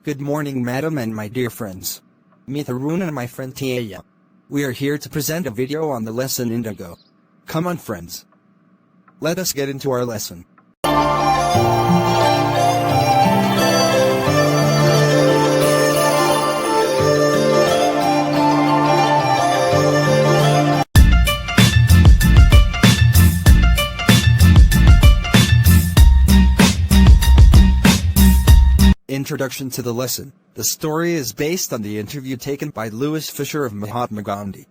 Good morning, madam and my dear friends. Meet Arun and my friend Tia. We are here to present a video on the lesson Indigo. Come on, friends. Let us get into our lesson. Introduction to the lesson. The story is based on the interview taken by Louis Fisher of Mahatma Gandhi.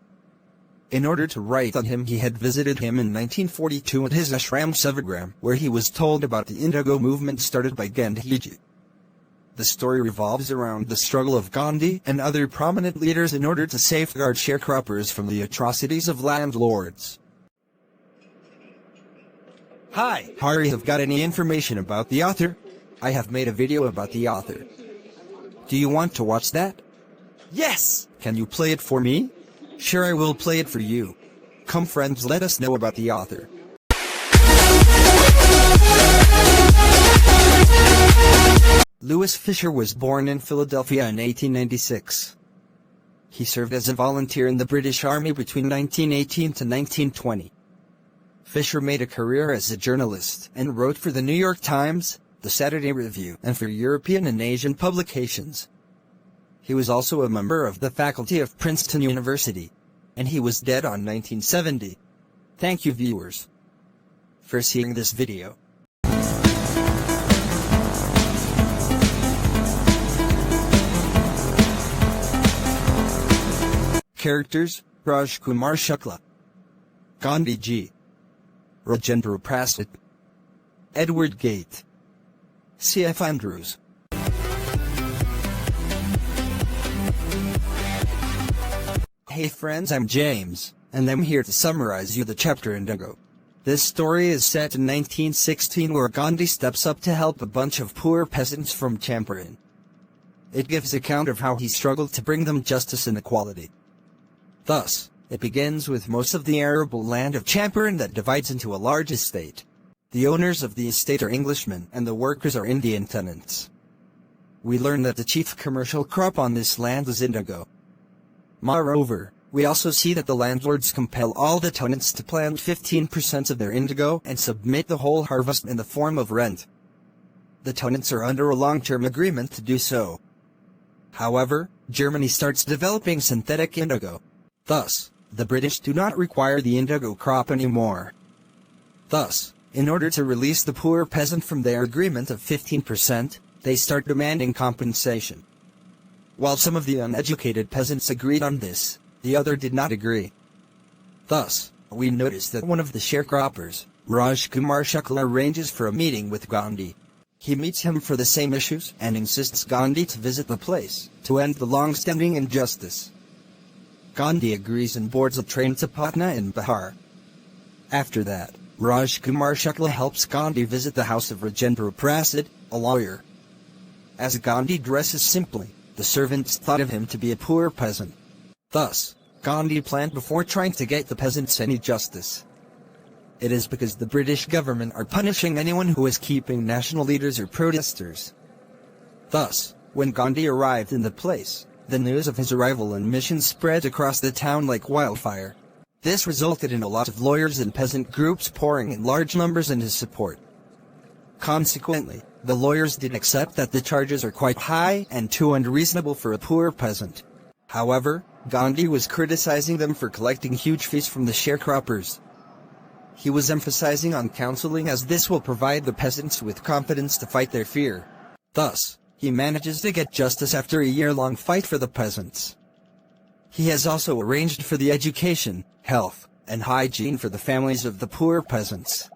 In order to write on him, he had visited him in 1942 at his ashram Sevagram, where he was told about the Indigo movement started by Gandhiji. The story revolves around the struggle of Gandhi and other prominent leaders in order to safeguard sharecroppers from the atrocities of landlords. Hi, Hari, have got any information about the author? I have made a video about the author. Do you want to watch that? Yes! Can you play it for me? Sure, I will play it for you. Come, friends, let us know about the author. Louis Fisher was born in Philadelphia in 1896. He served as a volunteer in the British Army between 1918 to 1920. Fisher made a career as a journalist and wrote for the New York Times, the Saturday Review, and for European and Asian publications. He was also a member of the faculty of Princeton University, and he was dead on 1970. Thank you, viewers, for seeing this video. Characters: Raj Kumar Shukla, Gandhi Ji, Rajendra Prasad, Edward Gate, C.F. Andrews. Hey friends, I'm James, and I'm here to summarize you the chapter Indigo. This story is set in 1916, where Gandhi steps up to help a bunch of poor peasants from Champaran. It gives account of how he struggled to bring them justice and equality. Thus, it begins with most of the arable land of Champaran that divides into a large estate. The owners of the estate are Englishmen, and the workers are Indian tenants. We learn that the chief commercial crop on this land is indigo. Moreover, we also see that the landlords compel all the tenants to plant 15% of their indigo and submit the whole harvest in the form of rent. The tenants are under a long-term agreement to do so. However, Germany starts developing synthetic indigo. Thus, the British do not require the indigo crop anymore. Thus, in order to release the poor peasant from their agreement of 15%, they start demanding compensation. While some of the uneducated peasants agreed on this, the other did not agree. Thus, we notice that one of the sharecroppers, Raj Kumar Shukla, arranges for a meeting with Gandhi. He meets him for the same issues and insists Gandhi to visit the place to end the long-standing injustice. Gandhi agrees and boards a train to Patna in Bihar. After that, Raj Kumar Shukla helps Gandhi visit the house of Rajendra Prasad, a lawyer. As Gandhi dresses simply, the servants thought of him to be a poor peasant. Thus, Gandhi planned before trying to get the peasants any justice. It is because the British government are punishing anyone who is keeping national leaders or protesters. Thus, when Gandhi arrived in the place, the news of his arrival and mission spread across the town like wildfire. This resulted in a lot of lawyers and peasant groups pouring in large numbers in his support. Consequently, the lawyers did accept that the charges are quite high and too unreasonable for a poor peasant. However, Gandhi was criticizing them for collecting huge fees from the sharecroppers. He was emphasizing on counseling, as this will provide the peasants with confidence to fight their fear. Thus, he manages to get justice after a year-long fight for the peasants. He has also arranged for the education, health, and hygiene for the families of the poor peasants.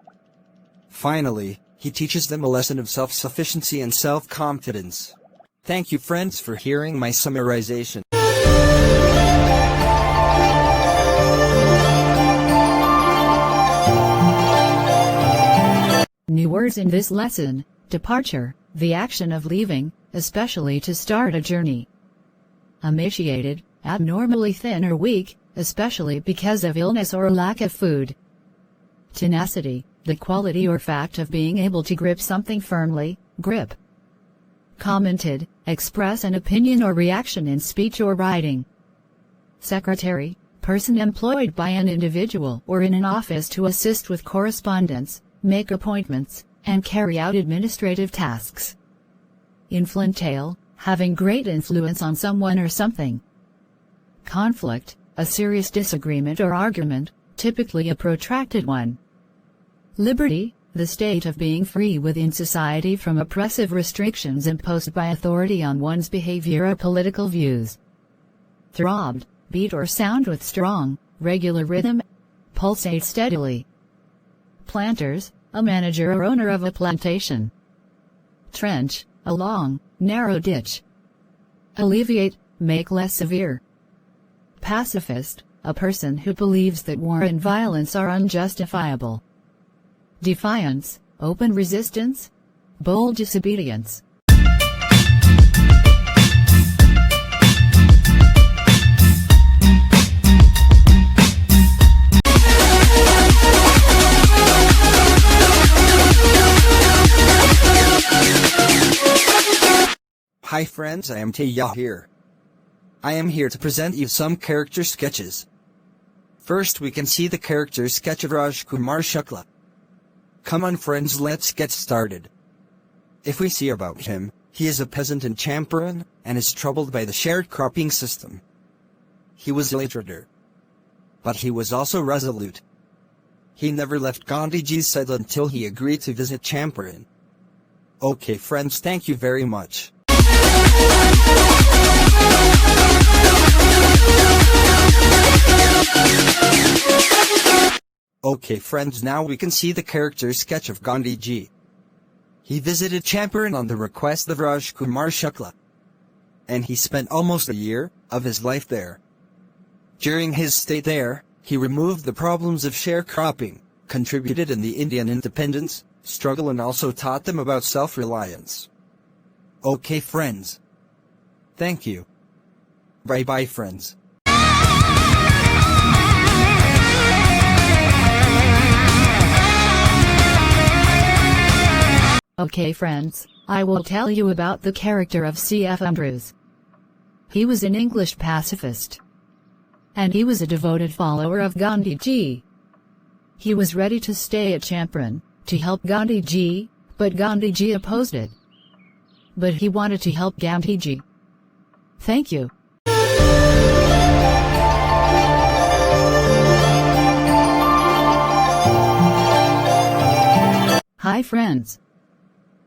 Finally, he teaches them a lesson of self-sufficiency and self-confidence. Thank you, friends, for hearing my summarization. New words in this lesson: departure, the action of leaving, especially to start a journey. Emaciated, abnormally thin or weak, especially because of illness or lack of food. Tenacity, the quality or fact of being able to grip something firmly, grip. commented, express an opinion or reaction in speech or writing. Secretary, person employed by an individual or in an office to assist with correspondence, make appointments, and carry out administrative tasks. Influential, having great influence on someone or something. Conflict, a serious disagreement or argument, typically a protracted one. Liberty, the state of being free within society from oppressive restrictions imposed by authority on one's behavior or political views. Throbbed, beat or sound with strong, regular rhythm. Pulsate steadily. Planters, a manager or owner of a plantation. Trench, a long, narrow ditch. Alleviate, make less severe. Pacifist, a person who believes that war and violence are unjustifiable. Defiance, open resistance. Bold disobedience. Hi friends, I am Taya here. I am here to present you some character sketches. First we can see the character sketch of Rajkumar Shukla. Come on friends, let's get started. If we see about him, he is a peasant in Champaran, and is troubled by the shared cropping system. He was illiterate, but he was also resolute. He never left Gandhiji's side until he agreed to visit Champaran. Okay friends, thank you very much. Okay friends, now we can see the character sketch of Gandhiji. He visited Champaran on the request of Rajkumar Shukla, and he spent almost a year of his life there. During his stay there, he removed the problems of sharecropping, contributed in the Indian independence struggle, and also taught them about self-reliance. Okay friends. Thank you. Bye bye friends. Okay friends, I will tell you about the character of C.F. Andrews. He was an English pacifist, and he was a devoted follower of Gandhiji. He was ready to stay at Champaran to help Gandhiji, but Gandhiji opposed it. But he wanted to help Gandhiji. Thank you. Hi friends.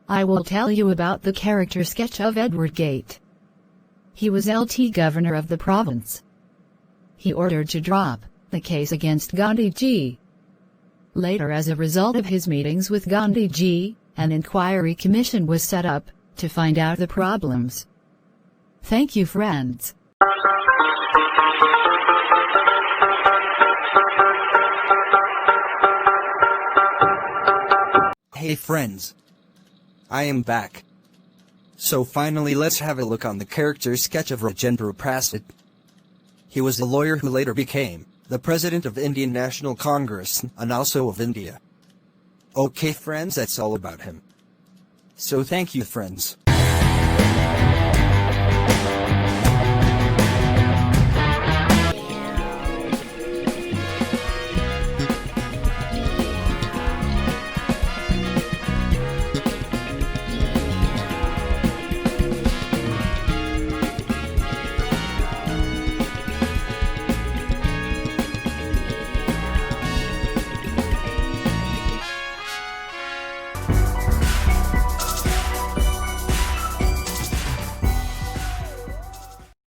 I will tell you about the character sketch of Edward Gate. He was LT governor of the province. He ordered to drop the case against Gandhiji. Later, as a result of his meetings with Gandhiji, an inquiry commission was set up to find out the problems. Thank you friends. Hey friends. I am back. So finally let's have a look on the character sketch of Rajendra Prasad. He was a lawyer who later became the President of Indian National Congress and also of India. Okay friends, that's all about him. So thank you friends.